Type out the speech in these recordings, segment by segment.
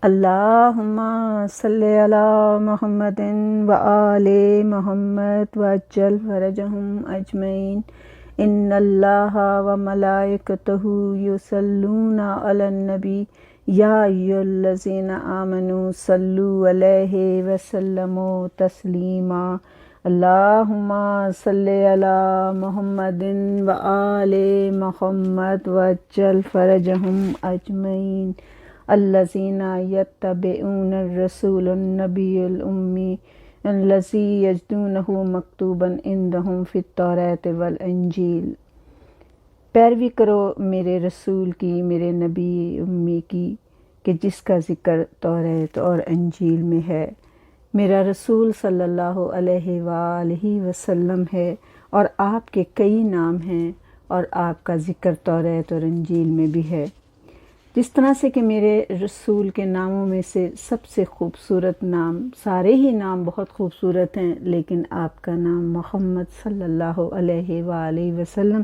اللہم صلی علی محمد و آل محمد وعجل فرجہم اجمعین ان اللہ و ملائکتہ یصلون علی النبی یا ایھا الذین آمنوا صلوا علیہ وسلموا تسلیما اللہم صلی علی محمد و آل محمد وعجل فرجہم اجمعین الذین یتبعون الرسول النبی الأمی الذی یجدونہ مکتوبا عندہم فی التوراۃ والانجیل۔ پیروی کرو میرے رسول کی، میرے نبی امی کی، کہ جس کا ذکر توراۃ اور انجیل میں ہے۔ میرا رسول صلی اللہ علیہ وآلہ وسلم ہے اور آپ کے کئی نام ہیں اور آپ کا ذکر توراۃ اور انجیل میں بھی ہے۔ جس طرح سے کہ میرے رسول کے ناموں میں سے سب سے خوبصورت نام، سارے ہی نام بہت خوبصورت ہیں، لیکن آپ کا نام محمد صلی اللہ علیہ وآلہ وسلم،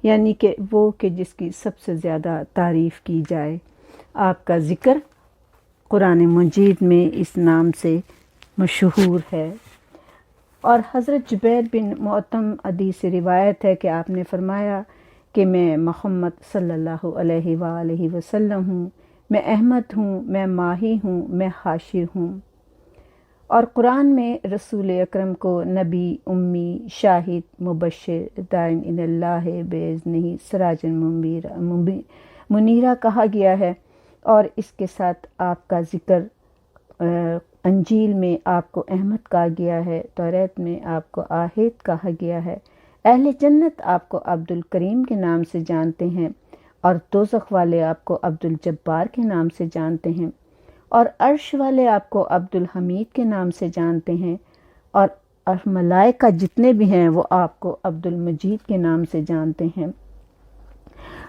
یعنی کہ وہ کہ جس کی سب سے زیادہ تعریف کی جائے۔ آپ کا ذکر قرآن مجید میں اس نام سے مشہور ہے۔ اور حضرت جبیر بن مطعم حدیث سے روایت ہے کہ آپ نے فرمایا کہ میں محمد صلی اللہ علیہ وآلہ وسلم ہوں، میں احمد ہوں، میں ماہی ہوں، میں حاشر ہوں۔ اور قرآن میں رسول اکرم کو نبی، امی، شاہد، مبشر، داعٍ الی اللہ بإذنہ، سراجا منیرا کہا گیا ہے۔ اور اس کے ساتھ آپ کا ذکر انجیل میں آپ کو احمد کہا گیا ہے، توراۃ میں آپ کو آحد کہا گیا ہے۔ اہل جنت آپ کو عبد الکریم کے نام سے جانتے ہیں اور دوزخ والے آپ کو عبد الجبار کے نام سے جانتے ہیں، اور عرش والے آپ کو عبد الحمید کے نام سے جانتے ہیں، اور ملائکہ جتنے بھی ہیں وہ آپ کو عبد المجید کے نام سے جانتے ہیں۔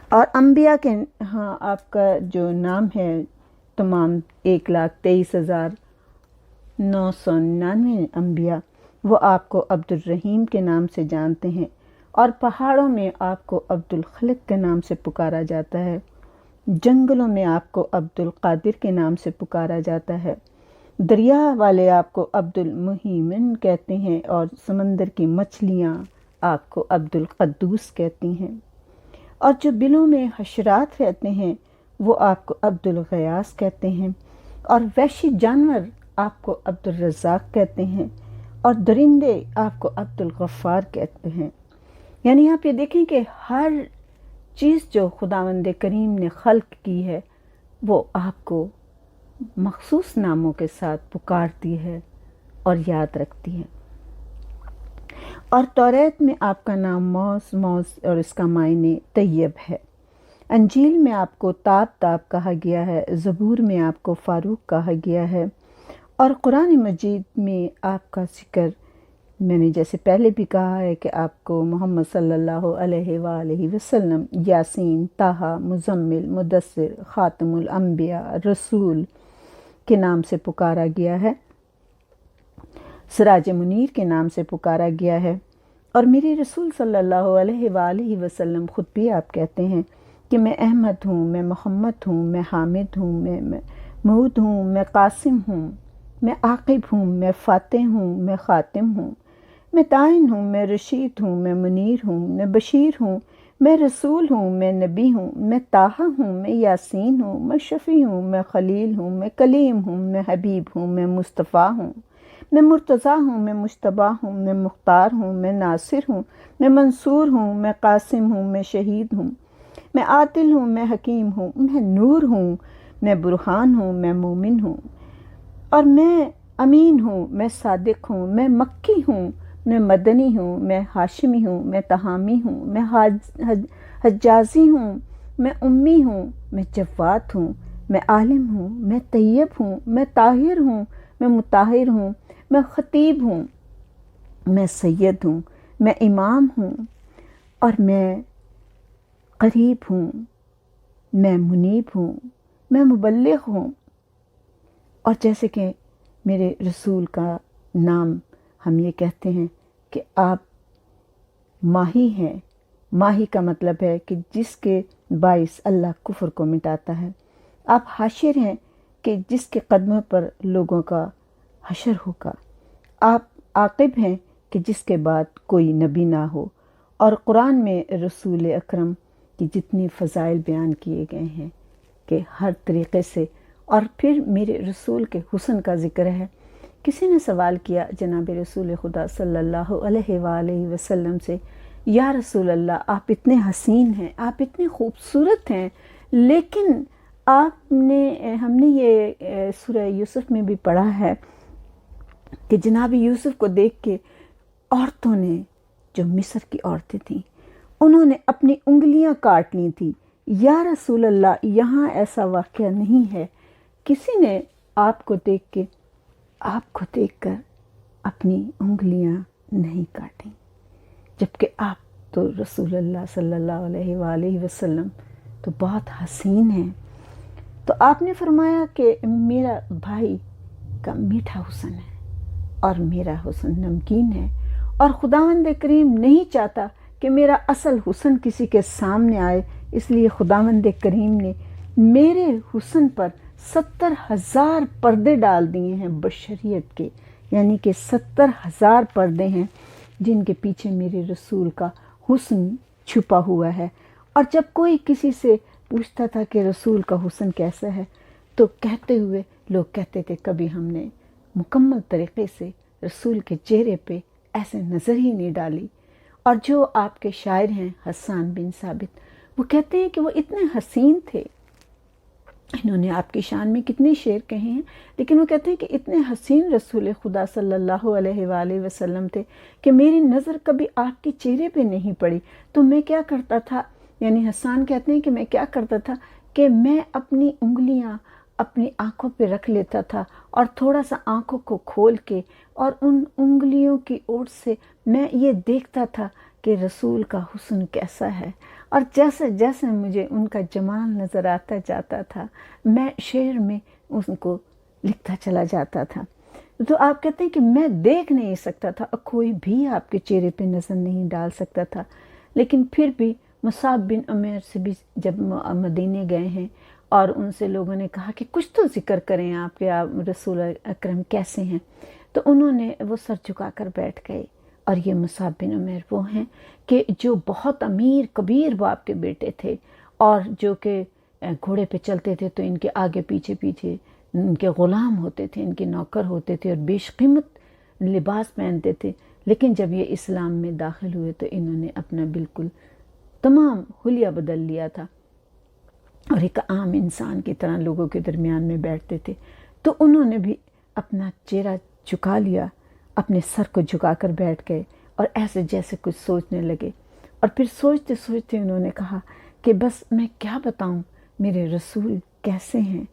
اور انبیاء کے ہاں آپ کا جو نام ہے تمام 1,23,999 انبیاء، وہ آپ کو عبد الرحیم کے نام سے جانتے ہیں، اور پہاڑوں میں آپ کو عبد الخالق کے نام سے پکارا جاتا ہے، جنگلوں میں آپ کو عبد القادر کے نام سے پکارا جاتا ہے، دریا والے آپ کو عبد المہیمن کہتے ہیں، اور سمندر کی مچھلیاں آپ کو عبد القدوس کہتی ہیں، اور جو بلوں میں حشرات رہتے ہیں وہ آپ کو عبد الغیاث کہتے ہیں، اور وحشی جانور آپ کو عبد الرزاق کہتے ہیں، اور درندے آپ کو عبد الغفار کہتے ہیں۔ یعنی آپ یہ دیکھیں کہ ہر چیز جو خداوند کریم نے خلق کی ہے وہ آپ کو مخصوص ناموں کے ساتھ پکارتی ہے اور یاد رکھتی ہے۔ اور توراۃ میں آپ کا نام موز اور اس کا معنی طیب ہے۔ انجیل میں آپ کو تاب کہا گیا ہے، زبور میں آپ کو فاروق کہا گیا ہے، اور قرآن مجید میں آپ کا ذکر میں نے جیسے پہلے بھی کہا ہے کہ آپ کو محمد صلی اللہ علیہ وآلہ وسلم، یاسین، طٰہٰ، مزمل، مدثر، خاتم الانبیاء، رسول کے نام سے پکارا گیا ہے، سراج منیر کے نام سے پکارا گیا ہے۔ اور میرے رسول صلی اللہ علیہ وآلہ وسلم خود بھی آپ کہتے ہیں کہ میں احمد ہوں، میں محمد ہوں، میں حامد ہوں، میں محمود ہوں، میں قاسم ہوں، میں عاقب ہوں، میں فاتح ہوں، میں خاتم ہوں، میں داعٍ ہوں، میں رشید ہوں، میں منیر ہوں، میں بشیر ہوں، میں رسول ہوں، میں نبی ہوں، میں طٰہٰ ہوں، میں یاسین ہوں، میں شفیع ہوں، میں خلیل ہوں، میں کلیم ہوں، میں حبیب ہوں، میں مصطفیٰ ہوں، میں مرتضیٰ ہوں، میں مجتبیٰ ہوں، میں مختار ہوں، میں ناصر ہوں، میں منصور ہوں، میں قاسم ہوں، میں شہید ہوں، میں عادل ہوں، میں حکیم ہوں، میں نور ہوں، میں برہان ہوں، میں مومن ہوں، اور میں امین ہوں، میں صادق ہوں، میں مکی ہوں، میں مدنی ہوں، میں ہاشمی ہوں، میں تہامی ہوں، میں حجازی ہوں، میں امی ہوں، میں جواد ہوں، میں عالم ہوں، میں طیب ہوں، میں طاہر ہوں، میں مطہر ہوں، میں خطیب ہوں، میں سید ہوں، میں امام ہوں، اور میں قریب ہوں، میں منیب ہوں، میں مبلغ ہوں۔ اور جیسے کہ میرے رسول کا نام ہم یہ کہتے ہیں کہ آپ ماہی ہیں، ماہی کا مطلب ہے کہ جس کے باعث اللہ کفر کو مٹاتا ہے۔ آپ حاشر ہیں کہ جس کے قدموں پر لوگوں کا حشر ہوگا۔ آپ عاقب ہیں کہ جس کے بعد کوئی نبی نہ ہو، اور قرآن میں رسول اکرم کی جتنی فضائل بیان کیے گئے ہیں کہ ہر طریقے سے، اور پھر میرے رسول کے حسن کا ذکر ہے۔ کسی نے سوال کیا جناب رسول خدا صلی اللہ علیہ وآلہ وسلم سے، یا رسول اللہ، آپ اتنے حسین ہیں، آپ اتنے خوبصورت ہیں، لیکن ہم نے یہ سورہ یوسف میں بھی پڑھا ہے کہ جناب یوسف کو دیکھ کے عورتوں نے، جو مصر کی عورتیں تھیں، انہوں نے اپنی انگلیاں کاٹ لی تھیں۔ یا رسول اللہ، یہاں ایسا واقعہ نہیں ہے، کسی نے آپ کو دیکھ کر اپنی انگلیاں نہیں کاٹیں، جبکہ آپ تو رسول اللہ صلی اللہ علیہ وآلہ وسلم تو بہت حسین ہیں۔ تو آپ نے فرمایا کہ میرا بھائی کا میٹھا حسن ہے اور میرا حسن نمکین ہے، اور خداوند کریم نہیں چاہتا کہ میرا اصل حسن کسی کے سامنے آئے، اس لیے خداوند کریم نے میرے حسن پر 70,000 پردے ڈال دیے ہیں بشریت کے، یعنی کہ 70,000 پردے ہیں جن کے پیچھے میرے رسول کا حسن چھپا ہوا ہے۔ اور جب کوئی کسی سے پوچھتا تھا کہ رسول کا حسن کیسا ہے، تو کہتے ہوئے لوگ کہتے تھے کبھی ہم نے مکمل طریقے سے رسول کے چہرے پہ ایسے نظر ہی نہیں ڈالی۔ اور جو آپ کے شاعر ہیں حسان بن ثابت، وہ کہتے ہیں کہ وہ اتنے حسین تھے، انہوں نے آپ کی شان میں کتنے شعر کہے ہیں، لیکن وہ کہتے ہیں کہ اتنے حسین رسول خدا صلی اللہ علیہ وآلہ وسلم تھے کہ میری نظر کبھی آپ کے چہرے پہ نہیں پڑی۔ تو میں کیا کرتا تھا، یعنی حسان کہتے ہیں کہ میں کیا کرتا تھا کہ میں اپنی انگلیاں اپنی آنکھوں پہ رکھ لیتا تھا، اور تھوڑا سا آنکھوں کو کھول کے اور ان انگلیوں کی اوٹ سے میں یہ دیکھتا تھا کہ رسول کا حسن کیسا ہے، اور جیسے جیسے مجھے ان کا جمال نظر آتا جاتا تھا، میں شعر میں ان کو لکھتا چلا جاتا تھا۔ تو آپ کہتے ہیں کہ میں دیکھ نہیں سکتا تھا، اور کوئی بھی آپ کے چہرے پہ نظر نہیں ڈال سکتا تھا، لیکن پھر بھی مصعب بن عمیر سے بھی جب مدینے گئے ہیں اور ان سے لوگوں نے کہا کہ کچھ تو ذکر کریں آپ کے، آپ رسول اکرم کیسے ہیں، تو انہوں نے وہ سر جھکا کر بیٹھ گئے۔ اور یہ مصعب بن عمیر وہ ہیں کہ جو بہت امیر کبیر باپ کے بیٹے تھے، اور جو کہ گھوڑے پہ چلتے تھے تو ان کے آگے پیچھے ان کے غلام ہوتے تھے، ان کے نوکر ہوتے تھے، اور بیش قیمت لباس پہنتے تھے، لیکن جب یہ اسلام میں داخل ہوئے تو انہوں نے اپنا بالکل تمام حلیہ بدل لیا تھا، اور ایک عام انسان کی طرح لوگوں کے درمیان میں بیٹھتے تھے۔ تو انہوں نے بھی اپنا چہرہ جھکا لیا، اپنے سر کو جھکا کر بیٹھ گئے، اور ایسے جیسے کچھ سوچنے لگے، اور پھر سوچتے سوچتے انہوں نے کہا کہ بس میں کیا بتاؤں میرے رسول کیسے ہیں۔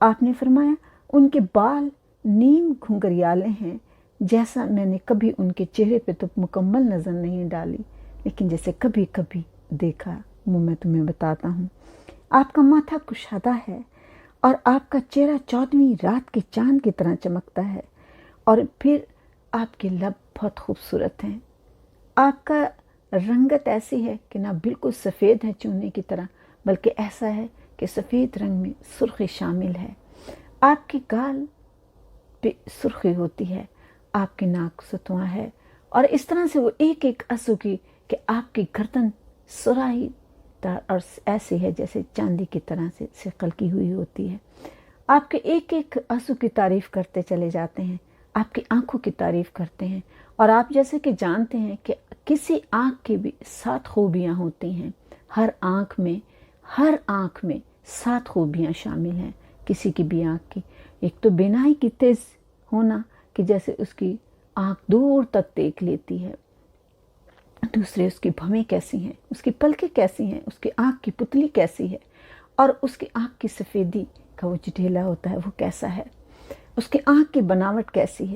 آپ نے فرمایا ان کے بال نیم گھنگریالے ہیں، جیسا میں نے کبھی ان کے چہرے پہ تو مکمل نظر نہیں ڈالی، لیکن جیسے کبھی کبھی دیکھا، وہ میں تمہیں بتاتا ہوں۔ آپ کا ماتھا کشادہ ہے، اور آپ کا چہرہ 14ویں رات کے چاند کی طرح چمکتا ہے، اور پھر آپ کے لب بہت خوبصورت ہیں۔ آپ کا رنگت ایسی ہے کہ نہ بالکل سفید ہے چونے کی طرح، بلکہ ایسا ہے کہ سفید رنگ میں سرخی شامل ہے۔ آپ کے گال پہ سرخی ہوتی ہے، آپ کی ناک ستواں ہے، اور اس طرح سے وہ ایک ایک عضو کی کہ آپ کی گردن سراہی دار اور ایسی ہے جیسے چاندی کی طرح سے شکل کی ہوئی ہوتی ہے۔ آپ کے ایک ایک عضو کی تعریف کرتے چلے جاتے ہیں، آپ کی آنکھوں کی تعریف کرتے ہیں، اور آپ جیسے کہ جانتے ہیں کہ کسی آنکھ کی بھی 7 خوبیاں ہوتی ہیں، ہر آنکھ میں 7 خوبیاں شامل ہیں کسی کی بھی آنکھ کی۔ ایک تو بینائی کی تیز ہونا کہ جیسے اس کی آنکھ دور تک دیکھ لیتی ہے، دوسرے اس کی بھویں کیسی ہیں، اس کی پلکیں کیسی ہیں، اس کی آنکھ کی پتلی کیسی ہے، اور اس کی آنکھ کی سفیدی کا وہ جو ڈھیلا ہوتا ہے وہ کیسا ہے، اس کی آنکھ کی بناوٹ کیسی ہے۔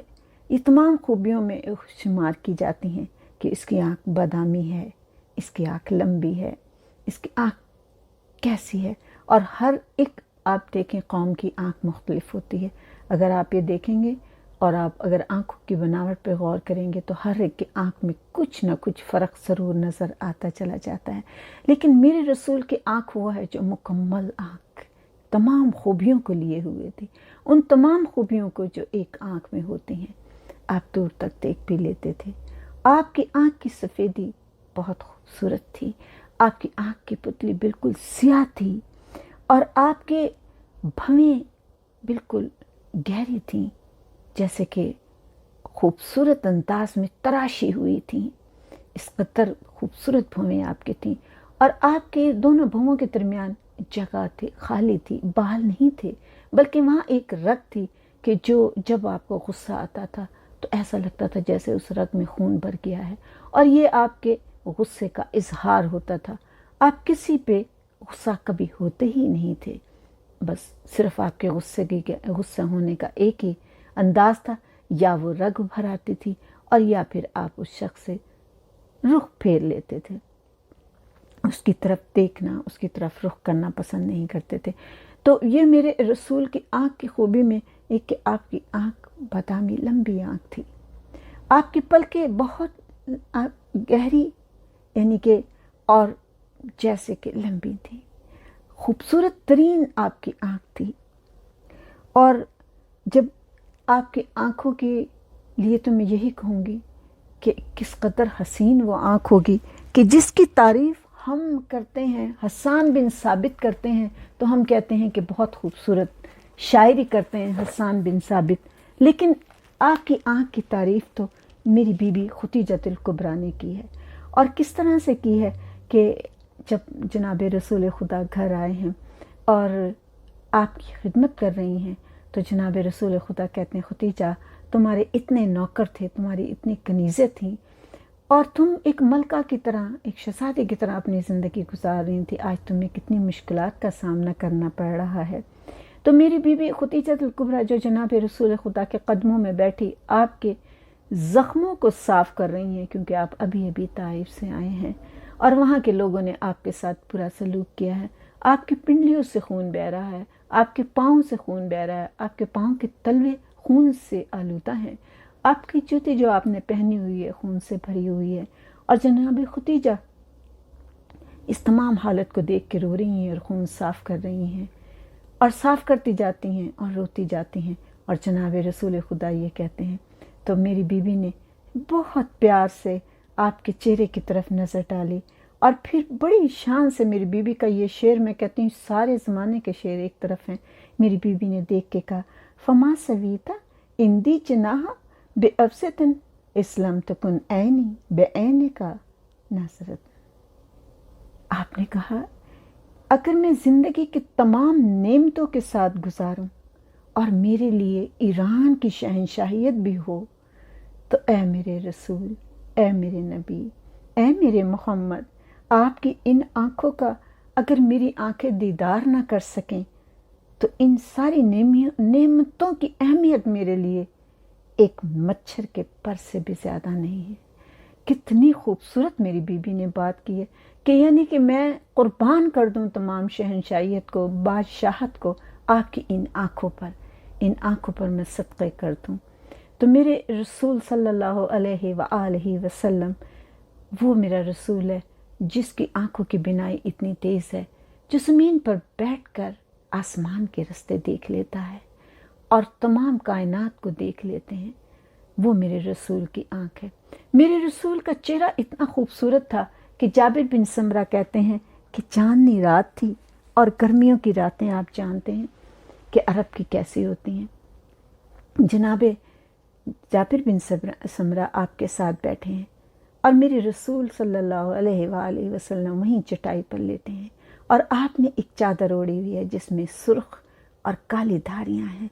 یہ تمام خوبیوں میں شمار کی جاتی ہیں کہ اس کی آنکھ بادامی ہے، اس کی آنکھ لمبی ہے، اس کی آنکھ کیسی ہے، اور ہر ایک آپ دیکھیں قوم کی آنکھ مختلف ہوتی ہے۔ اگر آپ یہ دیکھیں گے اور آپ اگر آنکھوں کی بناوٹ پہ غور کریں گے تو ہر ایک کی آنکھ میں کچھ نہ کچھ فرق ضرور نظر آتا چلا جاتا ہے، لیکن میرے رسول کی آنکھ وہ ہے جو مکمل آنکھ تمام خوبیوں کو لیے ہوئے تھی، ان تمام خوبیوں کو جو ایک آنکھ میں ہوتی ہیں، آپ دور تک دیکھ بھی لیتے تھے۔ آپ کی آنکھ کی سفیدی بہت خوبصورت تھی، آپ کی آنکھ کی پتلی بالکل سیاہ تھی، اور آپ کے بھویں بالکل گہری تھیں، جیسے کہ خوبصورت انداز میں تراشی ہوئی تھیں۔ اس قدر خوبصورت بھویں آپ کی تھیں، اور آپ کے دونوں بھوؤں کے درمیان جگہ تھی، خالی تھی، بال نہیں تھے، بلکہ وہاں ایک رگ تھی کہ جب آپ کو غصہ آتا تھا تو ایسا لگتا تھا جیسے اس رگ میں خون بھر گیا ہے، اور یہ آپ کے غصے کا اظہار ہوتا تھا۔ آپ کسی پہ غصہ کبھی ہوتے ہی نہیں تھے، بس صرف آپ کے غصہ ہونے کا ایک ہی انداز تھا، یا وہ رگ بھر آتی تھی، اور یا پھر آپ اس شخص سے رخ پھیر لیتے تھے، اس کی طرف دیکھنا، اس کی طرف رخ کرنا پسند نہیں کرتے تھے۔ تو یہ میرے رسول کی آنکھ کی خوبی میں ایک کہ آپ کی آنکھ بادامی لمبی آنکھ تھی، آپ کی پلکیں بہت گہری، یعنی کہ اور جیسے کہ لمبی تھی، خوبصورت ترین آپ کی آنکھ تھی۔ اور جب آپ کی آنکھوں کے لیے تو میں یہی کہوں گی کہ کس قدر حسین وہ آنکھ ہوگی کہ جس کی تعریف ہم کرتے ہیں، حسان بن ثابت کرتے ہیں تو ہم کہتے ہیں کہ بہت خوبصورت شاعری کرتے ہیں حسان بن ثابت، لیکن آپ کی آنکھ کی تعریف تو میری بیوی ختیجۃ الکبریٰ نے کی ہے۔ اور کس طرح سے کی ہے کہ جب جناب رسول خدا گھر آئے ہیں اور آپ کی خدمت کر رہی ہیں، تو جناب رسول خدا کہتے ہیں ختیجہ تمہارے اتنے نوکر تھے، تمہاری اتنی کنیزیں تھیں، اور تم ایک ملکہ کی طرح، ایک شہزادی کی طرح اپنی زندگی گزار رہی تھی، آج تمہیں کتنی مشکلات کا سامنا کرنا پڑ رہا ہے۔ تو میری بیوی ختیجۃ الکبریٰ جو جناب رسول خدا کے قدموں میں بیٹھی آپ کے زخموں کو صاف کر رہی ہیں، کیونکہ آپ ابھی ابھی طائف سے آئے ہیں اور وہاں کے لوگوں نے آپ کے ساتھ برا سلوک کیا ہے، آپ کی پنڈلیوں سے خون بہہ رہا ہے، آپ کے پاؤں سے خون بہہ رہا ہے، آپ کے پاؤں کے تلوے خون سے آلودہ ہیں، آپ کی جوتی جو آپ نے پہنی ہوئی ہے خون سے بھری ہوئی ہے، اور جناب ختیجہ اس تمام حالت کو دیکھ کے رو رہی ہیں اور خون صاف کر رہی ہیں، اور صاف کرتی جاتی ہیں اور روتی جاتی ہیں، اور جناب رسول خدا یہ کہتے ہیں۔ تو میری بیوی نے بہت پیار سے آپ کے چہرے کی طرف نظر ڈالی، اور پھر بڑی شان سے میری بیوی کا یہ شعر، میں کہتی ہوں سارے زمانے کے شعر ایک طرف ہیں، میری بیوی نے دیکھ کے کہا فما سویتا اندی جناح بے افسطن اسلم تکن عینی بے عین کا ناصرت۔ آپ نے کہا اگر میں زندگی کی تمام نعمتوں کے ساتھ گزاروں اور میرے لیے ایران کی شہنشاہیت بھی ہو، تو اے میرے رسول، اے میرے نبی، اے میرے محمد، آپ کی ان آنکھوں کا اگر میری آنکھیں دیدار نہ کر سکیں تو ان ساری نعمتوں کی اہمیت میرے لیے ایک مچھر کے پر سے بھی زیادہ نہیں ہے۔ کتنی خوبصورت میری بیوی نے بات کی ہے کہ یعنی کہ میں قربان کر دوں تمام شہنشاہیت کو، بادشاہت کو آپ کی ان آنکھوں پر میں صدقے کر دوں۔ تو میرے رسول صلی اللہ علیہ وآلہ وسلم وہ میرا رسول ہے جس کی آنکھوں کی بینائی اتنی تیز ہے، جو زمین پر بیٹھ کر آسمان کے رستے دیکھ لیتا ہے اور تمام کائنات کو دیکھ لیتے ہیں، وہ میرے رسول کی آنکھ ہے۔ میرے رسول کا چہرہ اتنا خوبصورت تھا کہ جابر بن سمرہ کہتے ہیں کہ چاندنی رات تھی، اور گرمیوں کی راتیں آپ جانتے ہیں کہ عرب کی کیسی ہوتی ہیں۔ جناب جابر بن سمرہ آپ کے ساتھ بیٹھے ہیں، اور میرے رسول صلی اللہ علیہ وآلہ وسلم وہیں چٹائی پر لیتے ہیں، اور آپ نے ایک چادر اوڑھی ہوئی ہے جس میں سرخ اور کالی دھاریاں ہیں۔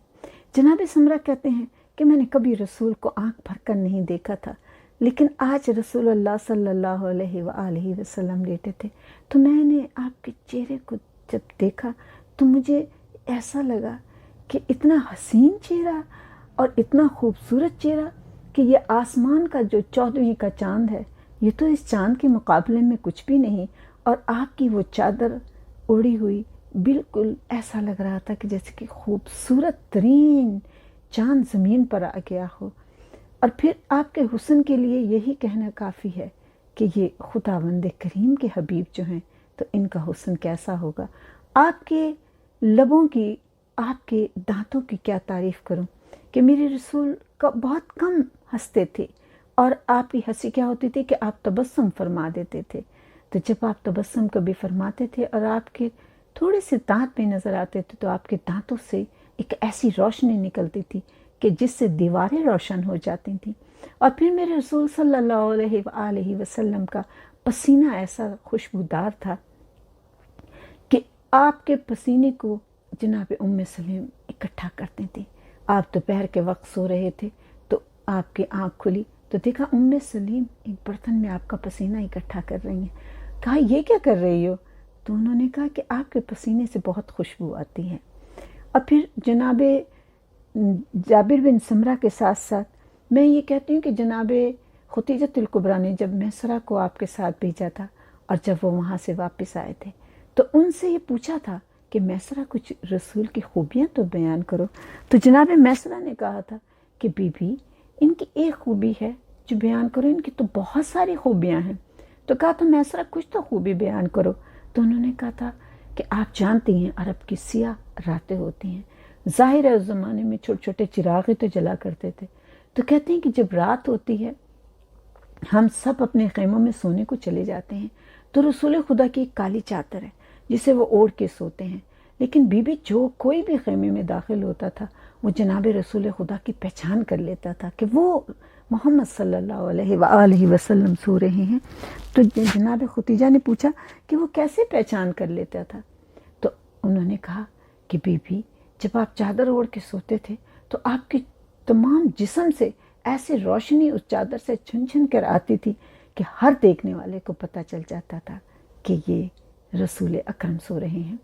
جناب سمرہ کہتے ہیں کہ میں نے کبھی رسول کو آنکھ بھر کر نہیں دیکھا تھا، لیکن آج رسول اللہ صلی اللہ علیہ وآلہ وسلم لیٹے تھے، تو میں نے آپ کے چہرے کو جب دیکھا تو مجھے ایسا لگا کہ اتنا حسین چہرہ اور اتنا خوبصورت چہرہ کہ یہ آسمان کا جو 14ویں کا چاند ہے، یہ تو اس چاند کے مقابلے میں کچھ بھی نہیں، اور آپ کی وہ چادر اوڑھی ہوئی بالکل ایسا لگ رہا تھا کہ جیسے کہ خوبصورت ترین چاند زمین پر آ گیا ہو۔ اور پھر آپ کے حسن کے لیے یہی کہنا کافی ہے کہ یہ خداوند کریم کے حبیب جو ہیں تو ان کا حسن کیسا ہوگا۔ آپ کے لبوں کی، آپ کے دانتوں کی کیا تعریف کروں کہ میرے رسول کا بہت کم ہنستے تھے، اور آپ کی ہنسی کیا ہوتی تھی کہ آپ تبسم فرما دیتے تھے۔ تو جب آپ تبسم کبھی فرماتے تھے اور آپ کے تھوڑے سے دانت بھی نظر آتے تھے، تو آپ کے دانتوں سے ایک ایسی روشنی نکلتی تھی کہ جس سے دیواریں روشن ہو جاتی تھیں۔ اور پھر میرے رسول صلی اللہ علیہ وآلہ وسلم کا پسینہ ایسا خوشبودار تھا کہ آپ کے پسینے کو جناب سلیم اکٹھا کرتے تھے۔ آپ دوپہر کے وقت سو رہے تھے تو آپ کی آنکھ کھلی تو دیکھا سلیم ایک برتن میں آپ کا پسینہ اکٹھا کر رہی ہیں۔ کہا یہ کیا کر رہی ہو؟ تو انہوں نے کہا کہ آپ کے پسینے سے بہت خوشبو آتی ہے۔ اور پھر جناب جابر بن سمرہ کے ساتھ ساتھ میں یہ کہتی ہوں کہ جناب ختیجۃ الکبریٰ نے جب میسرہ کو آپ کے ساتھ بھیجا تھا، اور جب وہ وہاں سے واپس آئے تھے تو ان سے یہ پوچھا تھا کہ میسرہ کچھ رسول کی خوبیاں تو بیان کرو۔ تو جناب میسرہ نے کہا تھا کہ بی بی ان کی ایک خوبی ہے جو بیان کرو، ان کی تو بہت ساری خوبیاں ہیں۔ تو کہا تھا میسرہ کچھ تو خوبی بیان کرو۔ تو انہوں نے کہا تھا کہ آپ جانتی ہیں عرب کی سیاہ راتیں ہوتی ہیں، ظاہر ہے اس زمانے میں چھوٹے چھوٹے چراغیں تو جلا کرتے تھے، تو کہتے ہیں کہ جب رات ہوتی ہے ہم سب اپنے خیموں میں سونے کو چلے جاتے ہیں، تو رسول خدا کی ایک کالی چادر ہے جسے وہ اوڑھ کے سوتے ہیں، لیکن بی بی جو کوئی بھی خیمے میں داخل ہوتا تھا وہ جناب رسول خدا کی پہچان کر لیتا تھا کہ وہ محمد صلی اللہ علیہ وآلہ وسلم سو رہے ہیں۔ تو جناب ختیجہ نے پوچھا کہ وہ کیسے پہچان کر لیتا تھا؟ تو انہوں نے کہا کہ بی بی جب آپ چادر اوڑھ کے سوتے تھے تو آپ کے تمام جسم سے ایسے روشنی اس چادر سے چھن چھن کر آتی تھی کہ ہر دیکھنے والے کو پتہ چل جاتا تھا کہ یہ رسول اکرم سو رہے ہیں۔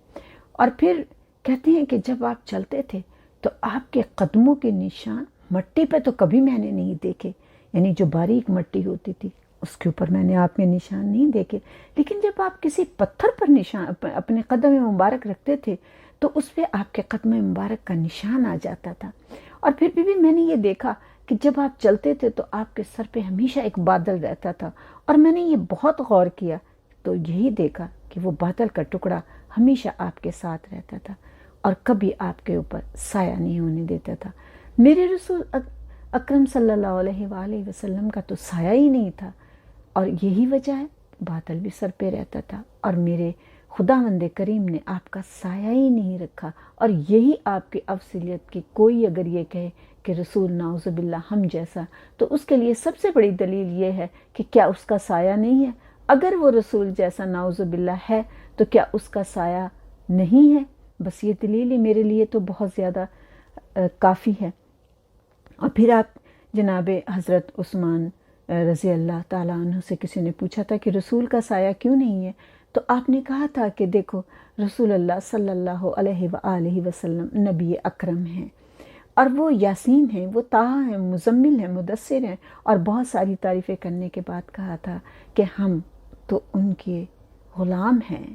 اور پھر کہتے ہیں کہ جب آپ چلتے تھے تو آپ کے قدموں کے نشان مٹی پہ تو کبھی میں نے نہیں دیکھے، یعنی جو باریک مٹی ہوتی تھی اس کے اوپر میں نے آپ کے نشان نہیں دیکھے، لیکن جب آپ کسی پتھر پر نشان اپنے قدم مبارک رکھتے تھے تو اس پہ آپ کے قدم مبارک کا نشان آ جاتا تھا۔ اور پھر بھی میں نے یہ دیکھا کہ جب آپ چلتے تھے تو آپ کے سر پہ ہمیشہ ایک بادل رہتا تھا، اور میں نے یہ بہت غور کیا تو یہی دیکھا کہ وہ بادل کا ٹکڑا ہمیشہ آپ کے ساتھ رہتا تھا اور کبھی آپ کے اوپر سایہ نہیں ہونے دیتا تھا۔ میرے رسول اکرم صلی اللہ علیہ وآلہ وسلم کا تو سایہ ہی نہیں تھا، اور یہی وجہ ہے بادل بھی سر پہ رہتا تھا، اور میرے خداوند کریم نے آپ کا سایہ ہی نہیں رکھا۔ اور یہی آپ کی افضلیت کی کوئی اگر یہ کہے کہ رسول نعوذ باللہ ہم جیسا، تو اس کے لیے سب سے بڑی دلیل یہ ہے کہ کیا اس کا سایہ نہیں ہے؟ اگر وہ رسول جیسا نعوذ باللہ ہے تو کیا اس کا سایہ نہیں ہے؟ بس یہ دلیل ہی میرے لیے تو بہت زیادہ کافی ہے۔ اور پھر آپ جناب حضرت عثمان رضی اللہ تعالیٰ عنہ سے کسی نے پوچھا تھا کہ رسول کا سایہ کیوں نہیں ہے؟ تو آپ نے کہا تھا کہ دیکھو رسول اللہ صلی اللہ علیہ وآلہ وسلم نبی اکرم ہیں، اور وہ یاسین ہیں، وہ طٰہٰ ہیں، مزمل ہیں، مدثر ہیں، اور بہت ساری تعریفیں کرنے کے بعد کہا تھا کہ ہم تو ان کے غلام ہیں،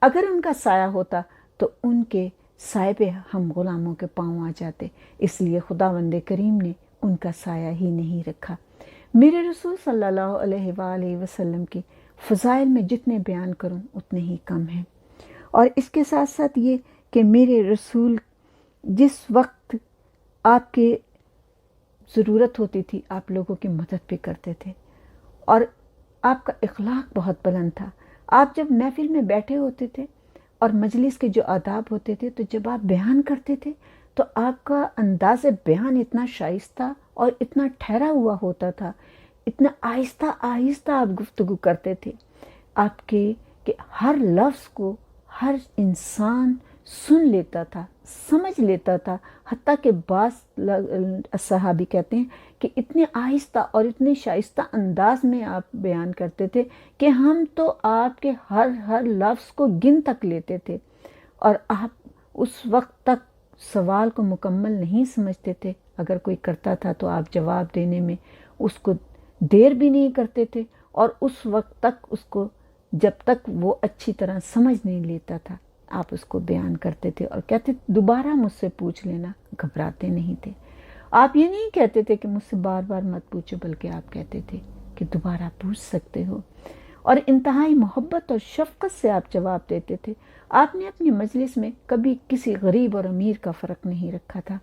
اگر ان کا سایہ ہوتا تو ان کے سائے پہ ہم غلاموں کے پاؤں آ جاتے، اس لیے خداوند کریم نے ان کا سایہ ہی نہیں رکھا۔ میرے رسول صلی اللہ علیہ وآلہ وسلم کی فضائل میں جتنے بیان کروں اتنے ہی کم ہیں۔ اور اس کے ساتھ ساتھ یہ کہ میرے رسول جس وقت آپ کے ضرورت ہوتی تھی آپ لوگوں کی مدد بھی کرتے تھے، اور آپ کا اخلاق بہت بلند تھا۔ آپ جب محفل میں بیٹھے ہوتے تھے اور مجلس کے جو آداب ہوتے تھے تو جب آپ بیان کرتے تھے تو آپ کا انداز بیان اتنا شائستہ اور اتنا ٹھہرا ہوا ہوتا تھا، اتنا آہستہ آہستہ آپ گفتگو کرتے تھے آپ کے کہ ہر لفظ کو ہر انسان سن لیتا تھا، سمجھ لیتا تھا، حتیٰ کہ بعض صحابی کہتے ہیں کہ اتنے آہستہ اور اتنے شائستہ انداز میں آپ بیان کرتے تھے کہ ہم تو آپ کے ہر لفظ کو گن تک لیتے تھے، اور آپ اس وقت تک سوال کو مکمل نہیں سمجھتے تھے، اگر کوئی کرتا تھا تو آپ جواب دینے میں اس کو دیر بھی نہیں کرتے تھے، اور اس وقت تک اس کو جب تک وہ اچھی طرح سمجھ نہیں لیتا تھا آپ اس کو بیان کرتے تھے، اور کہتے دوبارہ مجھ سے پوچھ لینا، گھبراتے نہیں تھے۔ آپ یہ نہیں کہتے تھے کہ مجھ سے بار بار مت پوچھو، بلکہ آپ کہتے تھے کہ دوبارہ پوچھ سکتے ہو۔ اور انتہائی محبت اور شفقت سے آپ جواب دیتے تھے۔ آپ نے اپنی مجلس میں کبھی کسی غریب اور امیر کا فرق نہیں رکھا تھا،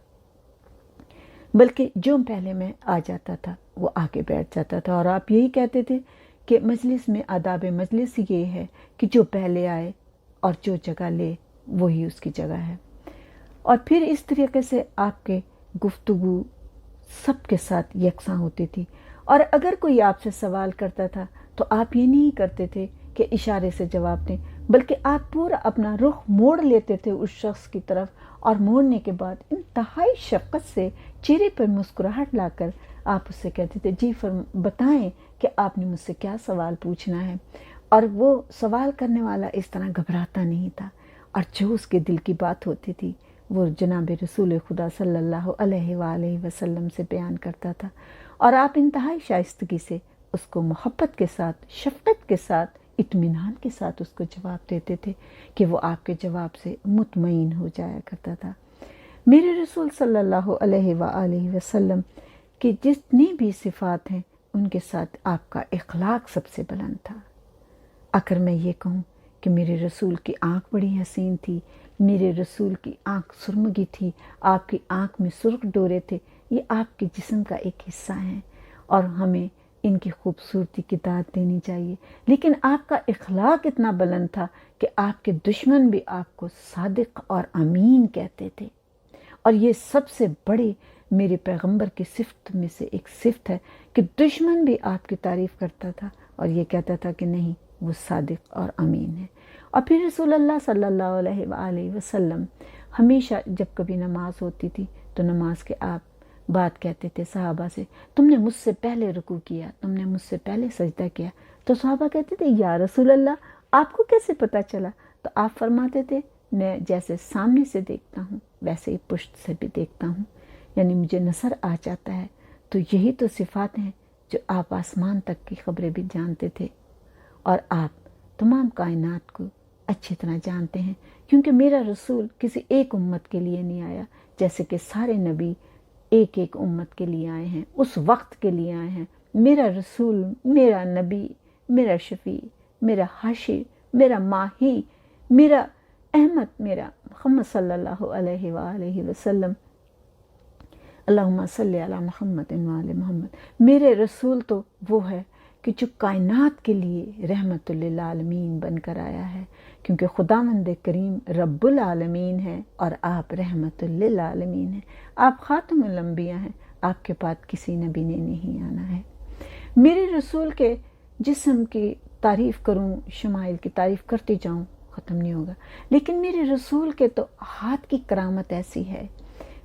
بلکہ جو پہلے میں آ جاتا تھا وہ آگے بیٹھ جاتا تھا، اور آپ یہی کہتے تھے کہ مجلس میں آداب مجلس یہ ہے کہ جو پہلے آئے اور جو جگہ لے وہی اس کی جگہ ہے۔ اور پھر اس طریقے سے آپ کے گفتگو سب کے ساتھ یکساں ہوتی تھی، اور اگر کوئی آپ سے سوال کرتا تھا تو آپ یہ نہیں کرتے تھے کہ اشارے سے جواب دیں، بلکہ آپ پورا اپنا رخ موڑ لیتے تھے اس شخص کی طرف، اور موڑنے کے بعد انتہائی شفقت سے چہرے پر مسکراہٹ لا کر آپ اس سے کہتے تھے جی بتائیں کہ آپ نے مجھ سے کیا سوال پوچھنا ہے۔ اور وہ سوال کرنے والا اس طرح گھبراتا نہیں تھا، اور جو اس کے دل کی بات ہوتی تھی وہ جناب رسول خدا صلی اللہ علیہ وآلہ وسلم سے بیان کرتا تھا، اور آپ انتہائی شائستگی سے اس کو محبت کے ساتھ، شفقت کے ساتھ، اطمینان کے ساتھ اس کو جواب دیتے تھے کہ وہ آپ کے جواب سے مطمئن ہو جایا کرتا تھا۔ میرے رسول صلی اللہ علیہ وآلہ وسلم کی جتنی بھی صفات ہیں ان کے ساتھ آپ کا اخلاق سب سے بلند تھا۔ اگر میں یہ کہوں کہ میرے رسول کی آنکھ بڑی حسین تھی، میرے رسول کی آنکھ سرمگی تھی، آپ کی آنکھ میں سرخ ڈورے تھے، یہ آپ کے جسم کا ایک حصہ ہیں اور ہمیں ان کی خوبصورتی کی داد دینی چاہیے، لیکن آپ کا اخلاق اتنا بلند تھا کہ آپ کے دشمن بھی آپ کو صادق اور امین کہتے تھے، اور یہ سب سے بڑی میرے پیغمبر کی صفت میں سے ایک صفت ہے کہ دشمن بھی آپ کی تعریف کرتا تھا اور یہ کہتا تھا کہ نہیں وہ صادق اور امین ہے۔ اور پھر رسول اللہ صلی اللہ علیہ وآلہ وسلم ہمیشہ جب کبھی نماز ہوتی تھی تو نماز کے آپ بات کہتے تھے صحابہ سے، تم نے مجھ سے پہلے رکوع کیا، تم نے مجھ سے پہلے سجدہ کیا، تو صحابہ کہتے تھے یا رسول اللہ آپ کو کیسے پتہ چلا؟ تو آپ فرماتے تھے میں جیسے سامنے سے دیکھتا ہوں ویسے ہی پشت سے بھی دیکھتا ہوں، یعنی مجھے نظر آ جاتا ہے۔ تو یہی تو صفات ہیں جو آپ آسمان تک کی خبریں بھی جانتے تھے، اور آپ تمام کائنات کو اچھی طرح جانتے ہیں، کیونکہ میرا رسول کسی ایک امت کے لیے نہیں آیا، جیسے کہ سارے نبی ایک ایک امت کے لیے آئے ہیں، اس وقت کے لیے آئے ہیں۔ میرا رسول، میرا نبی، میرا شفیع، میرا حاشر، میرا ماہی، میرا احمد، میرا محمد صلی اللہ علیہ وآلہ وسلم، اللہم صلی علی محمد وآل محمد، میرے رسول تو وہ ہے کہ جو کائنات کے لیے رحمت للعالمین بن کر آیا ہے، کیونکہ خداوند کریم رب العالمین ہے اور آپ رحمت للعالمین ہیں، آپ خاتم الانبیاء ہیں، آپ کے بعد کسی نبی نے نہیں آنا ہے۔ میرے رسول کے جسم کی تعریف کروں، شمائل کی تعریف کرتی جاؤں ختم نہیں ہوگا، لیکن میرے رسول کے تو ہاتھ کی کرامت ایسی ہے،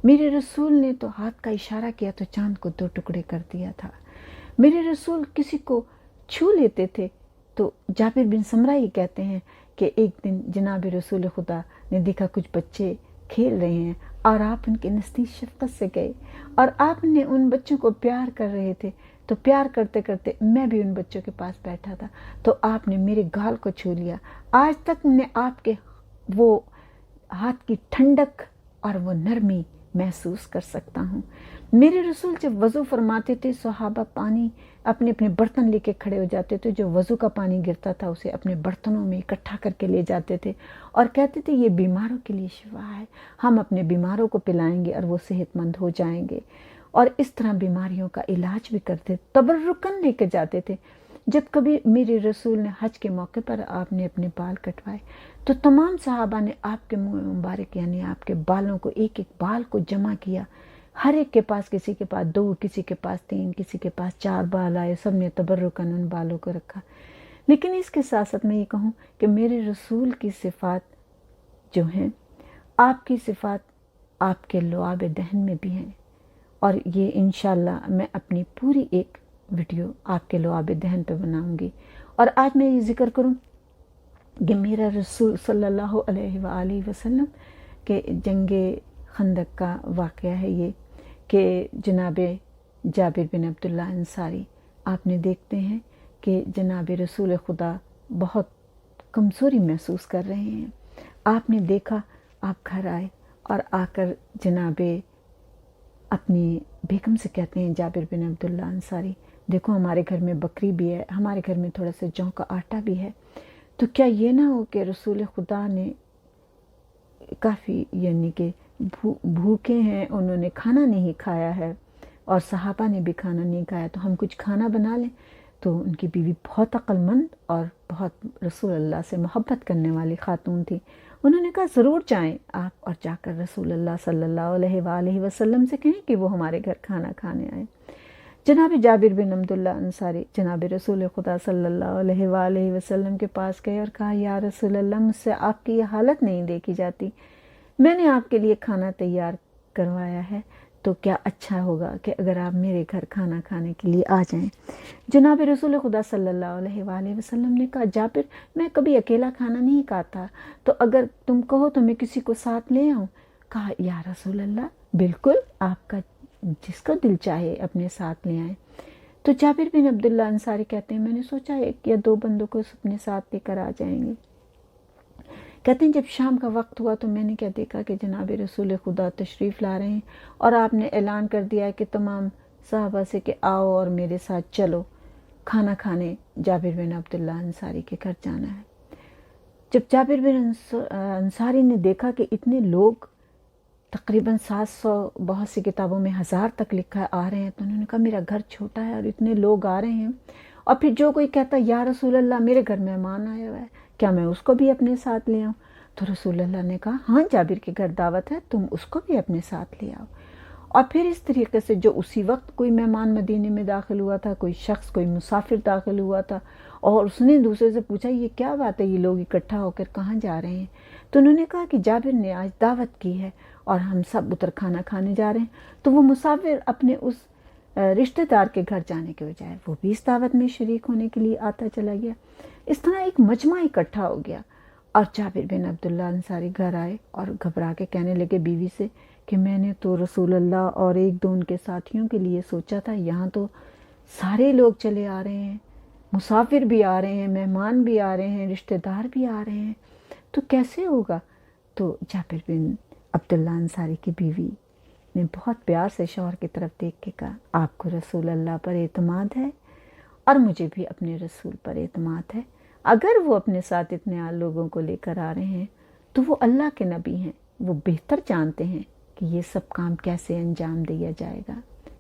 میرے رسول نے تو ہاتھ کا اشارہ کیا تو چاند کو 2 ٹکڑے کر دیا تھا۔ میرے رسول کسی کو چھو لیتے تھے تو جابر بن سمرہ یہ کہتے ہیں کہ ایک دن جناب رسول خدا نے دیکھا کچھ بچے کھیل رہے ہیں اور آپ ان کے نزدیک شفقت سے گئے اور آپ نے ان بچوں کو پیار کر رہے تھے، تو پیار کرتے کرتے میں بھی ان بچوں کے پاس بیٹھا تھا تو آپ نے میرے گال کو چھو لیا۔ آج تک میں آپ کے وہ ہاتھ کی ٹھنڈک اور وہ نرمی محسوس کر سکتا ہوں۔ میرے رسول جب وضو فرماتے تھے صحابہ پانی اپنے اپنے برتن لے کے کھڑے ہو جاتے تھے، جو وضو کا پانی گرتا تھا اسے اپنے برتنوں میں اکٹھا کر کے لے جاتے تھے اور کہتے تھے یہ بیماروں کے لیے شفا ہے، ہم اپنے بیماروں کو پلائیں گے اور وہ صحت مند ہو جائیں گے، اور اس طرح بیماریوں کا علاج بھی کرتے، تبرکن لے کے جاتے تھے۔ جب کبھی میرے رسول نے حج کے موقع پر آپ نے اپنے بال کٹوائے تو تمام صحابہ نے آپ کے منہ مبارک یعنی آپ کے بالوں کو ایک ایک بال کو جمع کیا، ہر ایک کے پاس، کسی کے پاس 2، کسی کے پاس 3، کسی کے پاس 4 بال آئے، سب نے تبرکن ان بالوں کو رکھا۔ لیکن اس کے ساتھ ساتھ میں یہ کہوں کہ میرے رسول کی صفات جو ہیں، آپ کی صفات آپ کے لعاب دہن میں بھی ہیں، اور یہ انشاءاللہ میں اپنی پوری ایک ویڈیو آپ کے لعاب دہن پہ بناؤں گی۔ اور آج میں یہ ذکر کروں کہ میرا رسول صلی اللہ علیہ وآلہ وسلم کے جنگ خندق کا واقعہ ہے یہ کہ جناب جابر بن عبداللہ انصاری آپ نے دیکھتے ہیں کہ جناب رسول خدا بہت کمزوری محسوس کر رہے ہیں۔ آپ نے دیکھا، آپ گھر آئے اور آ کر جناب اپنی بیگم سے کہتے ہیں جابر بن عبداللہ انصاری، دیکھو ہمارے گھر میں بکری بھی ہے، ہمارے گھر میں تھوڑا سا جوں کا آٹا بھی ہے، تو کیا یہ نہ ہو کہ رسول خدا نے کافی یعنی کہ بھوکے ہیں، انہوں نے کھانا نہیں کھایا ہے اور صحابہ نے بھی کھانا نہیں کھایا، تو ہم کچھ کھانا بنا لیں۔ تو ان کی بیوی بہت عقل مند اور بہت رسول اللہ سے محبت کرنے والی خاتون تھی، انہوں نے کہا ضرور جائیں آپ اور جا کر رسول اللہ صلی اللہ علیہ وآلہ وسلم سے کہیں کہ وہ ہمارے گھر کھانا کھانے آئے۔ جناب جابر بن عبداللہ انصاری جناب رسول خدا صلی اللہ علیہ وآلہ وسلم کے پاس گئے اور کہا یا رسول اللہ، مجھ سے آپ کی یہ حالت نہیں دیکھی جاتی، میں نے آپ کے لیے کھانا تیار کروایا ہے، تو کیا اچھا ہوگا کہ اگر آپ میرے گھر کھانا کھانے کے لیے آ جائیں۔ جناب رسول خدا صلی اللہ علیہ وآلہ وسلم نے کہا جابر، میں کبھی اکیلا کھانا نہیں کھاتا، تو اگر تم کہو تو میں کسی کو ساتھ لے آؤں۔ کہا یا رسول اللہ بالکل، آپ کا جس کا دل چاہے اپنے ساتھ لے آئیں۔ تو جابر بن عبداللہ انصاری کہتے ہیں میں نے سوچا 1 یا 2 بندوں کو اپنے ساتھ لے کر آ جائیں گے۔ کہتے ہیں جب شام کا وقت ہوا تو میں نے کیا دیکھا کہ جناب رسول خدا تشریف لا رہے ہیں اور آپ نے اعلان کر دیا ہے کہ تمام صحابہ سے کہ آؤ اور میرے ساتھ چلو، کھانا کھانے جابر بن عبداللہ انصاری کے گھر جانا ہے۔ جب جابر بن انصاری نے دیکھا کہ اتنے لوگ تقریباً 700، بہت سی کتابوں میں 1000 تک لکھا آ رہے ہیں، تو انہوں نے کہا میرا گھر چھوٹا ہے اور اتنے لوگ آ رہے ہیں، اور پھر جو کوئی کہتا یا رسول اللہ میرے گھر مہمان آیا ہوا ہے، کیا میں اس کو بھی اپنے ساتھ لے آؤں؟ تو رسول اللہ نے کہا ہاں جابر کے گھر دعوت ہے، تم اس کو بھی اپنے ساتھ لے آؤ۔ اور پھر اس طریقے سے جو اسی وقت کوئی مہمان مدینے میں داخل ہوا تھا، کوئی شخص کوئی مسافر داخل ہوا تھا، اور اس نے دوسرے سے پوچھا یہ کیا بات ہے، یہ لوگ اکٹھا ہو کر کہاں جا رہے ہیں؟ تو انہوں نے کہا کہ جابر نے آج دعوت کی ہے اور ہم سب ادھر کھانا کھانے جا رہے ہیں۔ تو وہ مسافر اپنے اس رشتہ دار کے گھر جانے کے بجائے وہ بھی اس دعوت میں شریک ہونے کے لیے آتا چلا گیا۔ اس طرح ایک مجمع اکٹھا ہو گیا، اور جابر بن عبداللہ انصاری گھر آئے اور گھبرا کے کہنے لگے بیوی سے کہ میں نے تو رسول اللہ اور 1-2 ان کے ساتھیوں کے لیے سوچا تھا، یہاں تو سارے لوگ چلے آ رہے ہیں، مسافر بھی آ رہے ہیں، مہمان بھی آ رہے ہیں، رشتہ دار بھی آ رہے ہیں، تو کیسے ہوگا؟ تو جابر بن عبداللہ انصاری کی بیوی نے بہت پیار سے شوہر کی طرف دیکھ کے کہا آپ کو رسول اللہ پر اعتماد ہے اور مجھے بھی اپنے رسول پر اعتماد ہے، اگر وہ اپنے ساتھ اتنے لوگوں کو لے کر آ رہے ہیں تو وہ اللہ کے نبی ہیں، وہ بہتر جانتے ہیں کہ یہ سب کام کیسے انجام دیا جائے گا،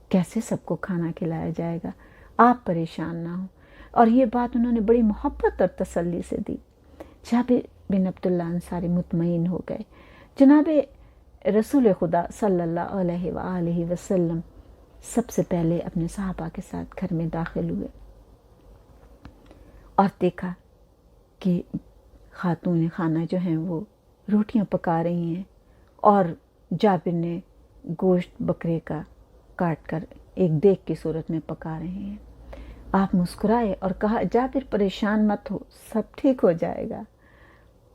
کیسے سب کو کھانا کھلایا جائے گا، آپ پریشان نہ ہوں۔ اور یہ بات انہوں نے بڑی محبت اور تسلی سے دی۔ جابر بن عبداللہ انصاری مطمئن ہو گئے۔ جناب رسول خدا صلی اللہ علیہ وآلہ وسلم سب سے پہلے اپنے صحابہ کے ساتھ گھر میں داخل ہوئے اور دیکھا کہ خاتون خانہ جو ہیں وہ روٹیاں پکا رہی ہیں، اور جابر نے گوشت بکرے کا کاٹ کر ایک دیگ کی صورت میں پکا رہے ہیں۔ آپ مسکرائے اور کہا جابر پریشان مت ہو، سب ٹھیک ہو جائے گا،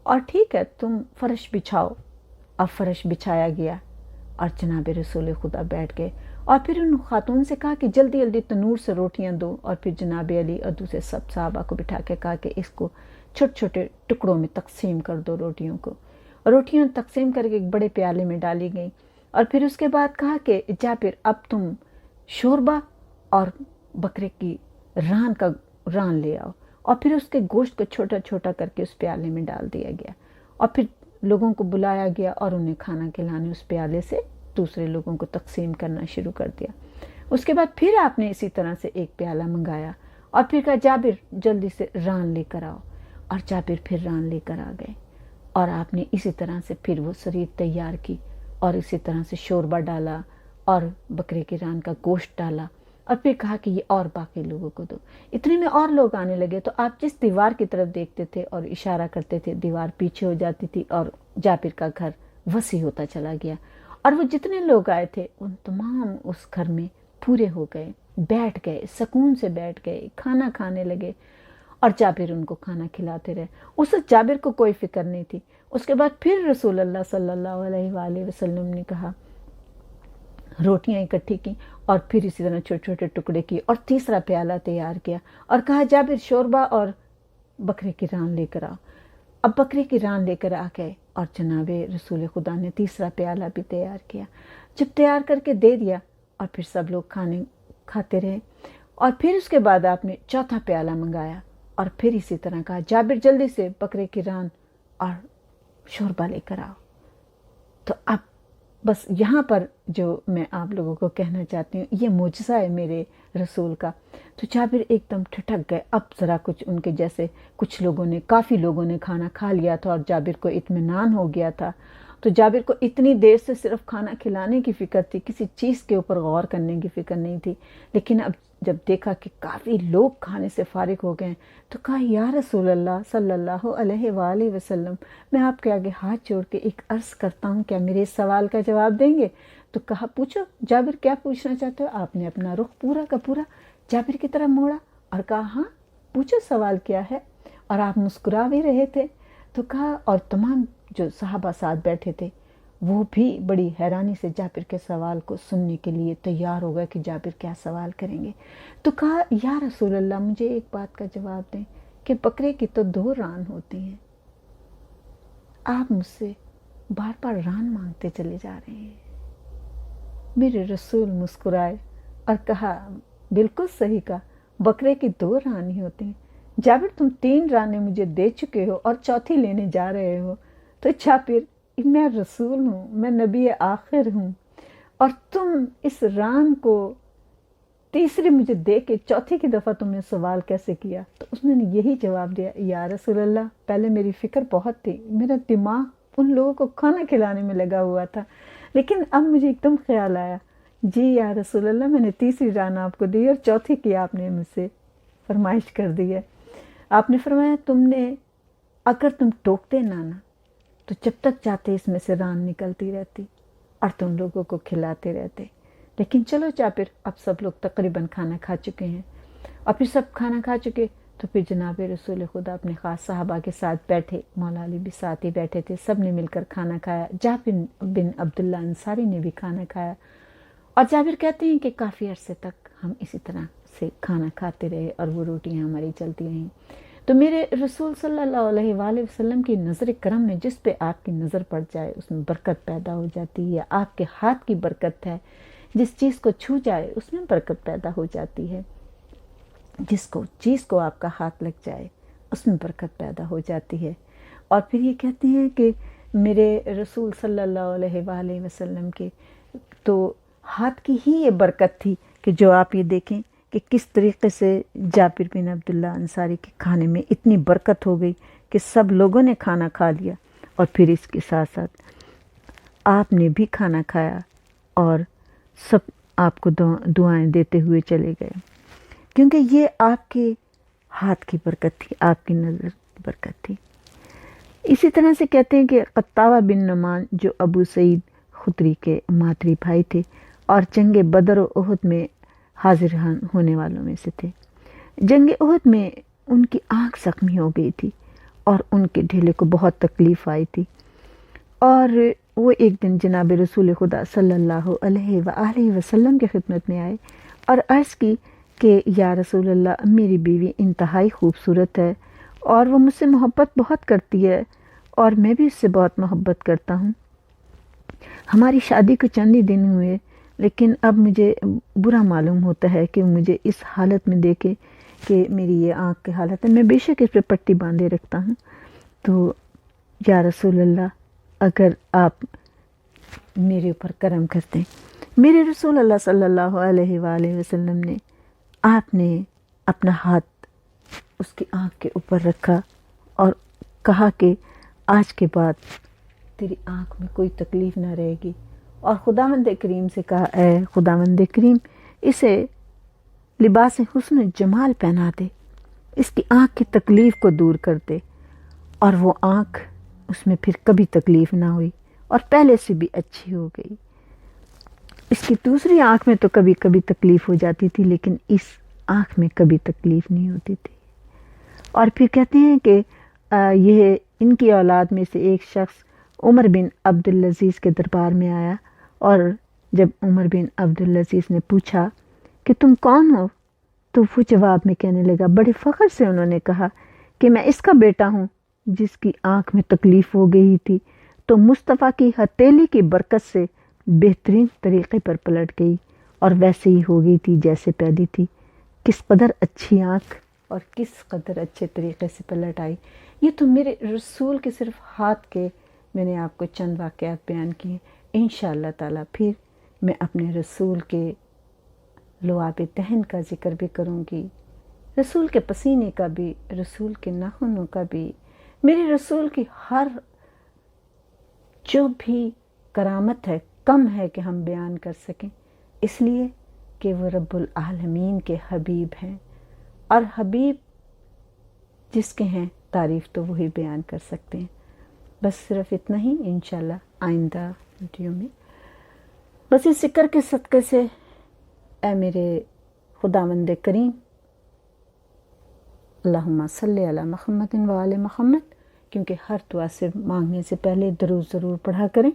اور ٹھیک ہے تم فرش بچھاؤ۔ اب فرش بچھایا گیا اور جناب رسول خدا بیٹھ گئے، اور پھر ان خاتون سے کہا کہ جلدی جلدی تنور سے روٹیاں دو، اور پھر جناب علی اور دوسرے سب صحابہ کو بٹھا کے کہا کہ اس کو چھوٹے چھوٹے ٹکڑوں میں تقسیم کر دو روٹیوں کو۔ روٹیاں تقسیم کر کے ایک بڑے پیالے میں ڈالی گئیں، اور پھر اس کے بعد کہا کہ جابر اب تم شوربہ اور بکرے کی ران لے آؤ، اور پھر اس کے گوشت کو چھوٹا چھوٹا کر کے اس پیالے میں ڈال دیا گیا، اور پھر لوگوں کو بلایا گیا اور انہیں کھانا کھلانے اس پیالے سے دوسرے لوگوں کو تقسیم کرنا شروع کر دیا۔ اس کے بعد پھر آپ نے اسی طرح سے ایک پیالہ منگایا، اور پھر کہا جابر جلدی سے ران لے کر آؤ، اور جابر پھر ران لے کر آ گئے، اور آپ نے اسی طرح سے پھر وہ سرید تیار کی، اور اسی طرح سے شوربہ ڈالا اور بکرے کی ران کا گوشت ڈالا، اور پھر کہا کہ یہ اور باقی لوگوں کو دو۔ اتنے میں اور لوگ آنے لگے، تو آپ جس دیوار کی طرف دیکھتے تھے اور اشارہ کرتے تھے دیوار پیچھے ہو جاتی تھی، اور جابر کا گھر وسیع ہوتا چلا گیا، اور وہ جتنے لوگ آئے تھے ان تمام اس گھر میں پورے ہو گئے، بیٹھ گئے، سکون سے بیٹھ گئے، کھانا کھانے لگے، اور جابر ان کو کھانا کھلاتے رہے۔ اس وقت جابر کو کوئی فکر نہیں تھی۔ اس کے بعد پھر رسول اللہ صلی اللہ علیہ وآلہ وسلم نے کہا روٹیاں اکٹھی کی، اور پھر اسی طرح چھوٹے چھوٹے ٹکڑے کی، اور تیسرا پیالہ تیار کیا، اور کہا جابر شوربہ اور بکرے کی ران لے کر آؤ۔ اب بکرے کی ران لے کر آ گئے، اور جناب رسول خدا نے تیسرا پیالہ بھی تیار کیا۔ جب تیار کر کے دے دیا اور پھر سب لوگ کھاتے رہے، اور پھر اس کے بعد آپ نے چوتھا پیالہ منگایا اور پھر اسی طرح کہا جابر جلدی سے بکرے کی ران اور شوربہ لے کر آؤ۔ تو اب بس یہاں پر جو میں آپ لوگوں کو کہنا چاہتی ہوں، یہ معجزہ ہے میرے رسول کا۔ تو جابر ایک دم ٹھٹک گئے، اب ذرا کچھ ان کے جیسے کافی لوگوں نے کھانا کھا لیا تھا اور جابر کو اطمینان ہو گیا تھا۔ تو جابر کو اتنی دیر سے صرف کھانا کھلانے کی فکر تھی، کسی چیز کے اوپر غور کرنے کی فکر نہیں تھی، لیکن اب جب دیکھا کہ کافی لوگ کھانے سے فارغ ہو گئے تو کہا یا رسول اللہ صلی اللہ علیہ وآلہ وسلم، میں آپ کے آگے ہاتھ جوڑ کے ایک عرض کرتا ہوں، کیا میرے اس سوال کا جواب دیں گے؟ تو کہا پوچھو جابر، کیا پوچھنا چاہتے ہو؟ آپ نے اپنا رخ پورا کا پورا جابر کی طرف موڑا اور کہا ہاں پوچھو سوال کیا ہے، اور آپ مسکرا بھی رہے تھے۔ تو کہا، اور تمام جو صحابہ ساتھ بیٹھے تھے وہ بھی بڑی حیرانی سے جابر کے سوال کو سننے کے لیے تیار ہو گئے کہ جابر کیا سوال کریں گے۔ تو کہا یا رسول اللہ، مجھے ایک بات کا جواب دیں کہ بکرے کی تو 2 ران ہوتی ہیں، آپ مجھ سے بار بار ران مانگتے چلے جا رہے ہیں۔ میرے رسول مسکرائے اور کہا بالکل صحیح کہا، بکرے کی 2 ران ہی ہوتی ہیں جابر، تم 3 رانے مجھے دے چکے ہو اور چوتھی لینے جا رہے ہو۔ تو جابر، میں رسول ہوں، میں نبی آخر ہوں، اور تم اس ران کو تیسری مجھے دے کے چوتھی کی دفعہ تم نے سوال کیسے کیا؟ تو اس نے یہی جواب دیا، یا رسول اللہ، پہلے میری فکر بہت تھی، میرا دماغ ان لوگوں کو کھانا کھلانے میں لگا ہوا تھا، لیکن اب مجھے ایک دم خیال آیا، جی یا رسول اللہ، میں نے تیسری ران آپ کو دی اور چوتھی کی آپ نے مجھ سے فرمائش کر دی ہے۔ آپ نے فرمایا اگر تم ٹوکتے نہ تو جب تک چاہتے اس میں سے ران نکلتی رہتی اور تم لوگوں کو کھلاتے رہتے، لیکن چلو جابر، اب سب لوگ تقریباً کھانا کھا چکے ہیں، اور پھر سب کھانا کھا چکے تو پھر جناب رسول خدا اپنے خاص صحابہ کے ساتھ بیٹھے، مولا علی بھی ساتھ ہی بیٹھے تھے، سب نے مل کر کھانا کھایا، جابر بن عبداللہ انصاری نے بھی کھانا کھایا، اور جابر کہتے ہیں کہ کافی عرصے تک ہم اسی طرح سے کھانا کھاتے رہے اور وہ روٹیاں ہماری چلتی رہیں۔ تو میرے رسول صلی اللہ علیہ وآلہ وسلم کی نظر کرم میں جس پہ آپ کی نظر پڑ جائے اس میں برکت پیدا ہو جاتی ہے، آپ کے ہاتھ کی برکت ہے، جس چیز کو چھو جائے اس میں برکت پیدا ہو جاتی ہے، چیز کو آپ کا ہاتھ لگ جائے اس میں برکت پیدا ہو جاتی ہے۔ اور پھر یہ کہتے ہیں کہ میرے رسول صلی اللہ علیہ وآلہ وسلم کے تو ہاتھ کی ہی یہ برکت تھی کہ جو آپ یہ دیکھیں کہ کس طریقے سے جابر بن عبداللہ انصاری کے کھانے میں اتنی برکت ہو گئی کہ سب لوگوں نے کھانا کھا لیا، اور پھر اس کے ساتھ ساتھ آپ نے بھی کھانا کھایا اور سب آپ کو دعائیں دیتے ہوئے چلے گئے، کیونکہ یہ آپ کے ہاتھ کی برکت تھی، آپ کی نظر کی برکت تھی۔ اسی طرح سے کہتے ہیں کہ قطاوہ بن نعمان جو ابو سعید خدری کے ماتری بھائی تھے اور جنگ بدر و احد میں حاضر ہونے والوں میں سے تھے، جنگ احد میں ان کی آنکھ زخمی ہو گئی تھی اور ان کے ڈھیلے کو بہت تکلیف آئی تھی، اور وہ ایک دن جناب رسول خدا صلی اللہ علیہ وآلہ وسلم کی خدمت میں آئے اور عرض کی کہ یا رسول اللہ، میری بیوی انتہائی خوبصورت ہے اور وہ مجھ سے محبت بہت کرتی ہے اور میں بھی اس سے بہت محبت کرتا ہوں، ہماری شادی کو چند ہی دن ہوئے، لیکن اب مجھے برا معلوم ہوتا ہے کہ مجھے اس حالت میں دیکھے کہ میری یہ آنکھ کی حالت ہے، میں بے شک اس پہ پٹی باندھے رکھتا ہوں، تو یا رسول اللہ اگر آپ میرے اوپر کرم کرتے۔ میرے رسول اللہ صلی اللہ علیہ وآلہ وسلم نے آپ نے اپنا ہاتھ اس کی آنکھ کے اوپر رکھا اور کہا کہ آج کے بعد تیری آنکھ میں کوئی تکلیف نہ رہے گی، اور خداوند کریم سے کہا اے خداوند کریم، اسے لباس حسن و جمال پہنا دے، اس کی آنکھ کی تکلیف کو دور کر دے، اور وہ آنکھ اس میں پھر کبھی تکلیف نہ ہوئی اور پہلے سے بھی اچھی ہو گئی۔ اس کی دوسری آنکھ میں تو کبھی کبھی تکلیف ہو جاتی تھی، لیکن اس آنکھ میں کبھی تکلیف نہیں ہوتی تھی۔ اور پھر کہتے ہیں کہ یہ ان کی اولاد میں سے ایک شخص عمر بن عبدالعزیز کے دربار میں آیا، اور جب عمر بن عبدالعزیز نے پوچھا کہ تم کون ہو، تو وہ جواب میں کہنے لگا، بڑے فخر سے انہوں نے کہا کہ میں اس کا بیٹا ہوں جس کی آنکھ میں تکلیف ہو گئی تھی، تو مصطفیٰ کی ہتھیلی کی برکت سے بہترین طریقے پر پلٹ گئی اور ویسے ہی ہو گئی تھی جیسے پیدا تھی۔ کس قدر اچھی آنکھ اور کس قدر اچھے طریقے سے پلٹ آئی۔ یہ تو میرے رسول کے صرف ہاتھ کے میں نے آپ کو چند واقعات بیان کیے۔ انشاءاللہ تعالیٰ پھر میں اپنے رسول کے لعاب دہن کا ذکر بھی کروں گی، رسول کے پسینے کا بھی، رسول کے ناخنوں کا بھی، میرے رسول کی ہر جو بھی کرامت ہے کم ہے کہ ہم بیان کر سکیں، اس لیے کہ وہ رب العالمین کے حبیب ہیں، اور حبیب جس کے ہیں تعریف تو وہی بیان کر سکتے ہیں۔ بس صرف اتنا ہی، انشاءاللہ آئندہ ویڈیو میں بس اس ذکر کے صدقے سے اے میرے خداوند کریم، اللہم صلی علی محمد و آل محمد، کیونکہ ہر دعا سے مانگنے سے پہلے درود ضرور پڑھا کریں۔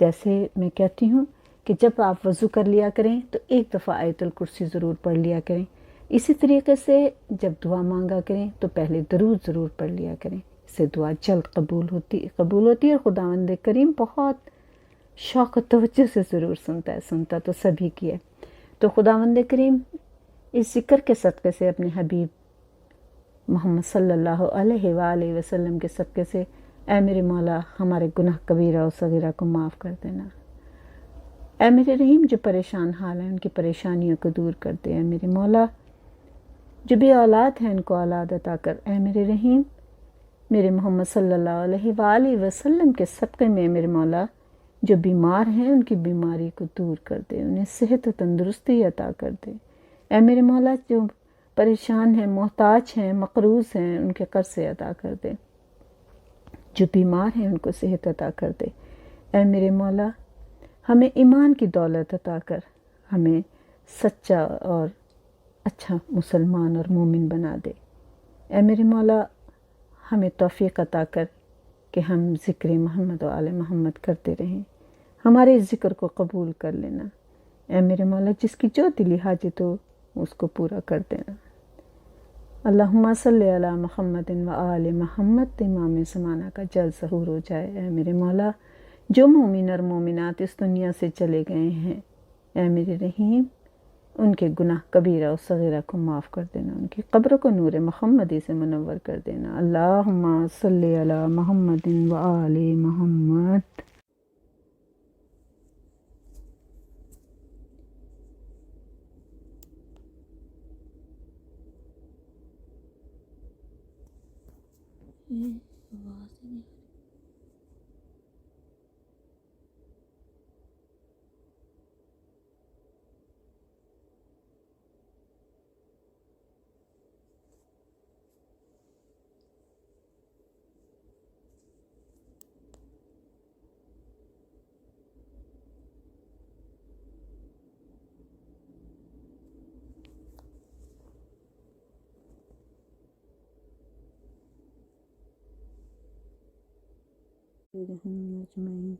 جیسے میں کہتی ہوں کہ جب آپ وضو کر لیا کریں تو ایک دفعہ آیت الکرسی ضرور پڑھ لیا کریں، اسی طریقے سے جب دعا مانگا کریں تو پہلے درود ضرور پڑھ لیا کریں، اس سے دعا جلد قبول ہوتی ہے، اور خداوند کریم بہت شوق و توجہ سے ضرور سنتا تو سبھی کی ہے۔ تو خداوند کریم اس ذکر کے صدقے سے اپنے حبیب محمد صلی اللہ علیہ وآلہ وسلم کے صدقے سے اے میرے مولا ہمارے گناہ کبیرہ و صغیرہ کو معاف کر دینا۔ اے میرے رحیم جو پریشان حال ہیں ان کی پریشانیوں کو دور کر دے۔ اے میرے مولا جو بھی اولاد ہیں ان کو اولاد عطا کر۔ اے میرے رحیم میرے محمد صلی اللہ علیہ وآلہ وسلم کے صدقے میں میرے مولا جو بیمار ہیں ان کی بیماری کو دور کر دے، انہیں صحت و تندرستی عطا کر دے۔ اے میرے مولا جو پریشان ہیں، محتاج ہیں، مقروض ہیں، ان کے قرض سے عطا کر دے، جو بیمار ہیں ان کو صحت عطا کر دے۔ اے میرے مولا ہمیں ایمان کی دولت عطا کر، ہمیں سچا اور اچھا مسلمان اور مومن بنا دے۔ اے میرے مولا ہمیں توفیق عطا کر کہ ہم ذکر محمد و آل محمد کرتے رہیں، ہمارے اس ذکر کو قبول کر لینا۔ اے میرے مولا جس کی جو دلی حاجت ہو اس کو پورا کر دینا۔ اللہم صلی علی محمد و آل محمد، امام زمانہ کا جلد ظہور ہو جائے۔ اے میرے مولا جو مومن اور مومنات اس دنیا سے چلے گئے ہیں، اے میرے رحیم ان کے گناہ کبیرہ و صغیرہ کو معاف کر دینا، ان کی قبر کو نور محمدی سے منور کر دینا۔ اللہم صلی علی محمد و آل محمد۔ اجمعین۔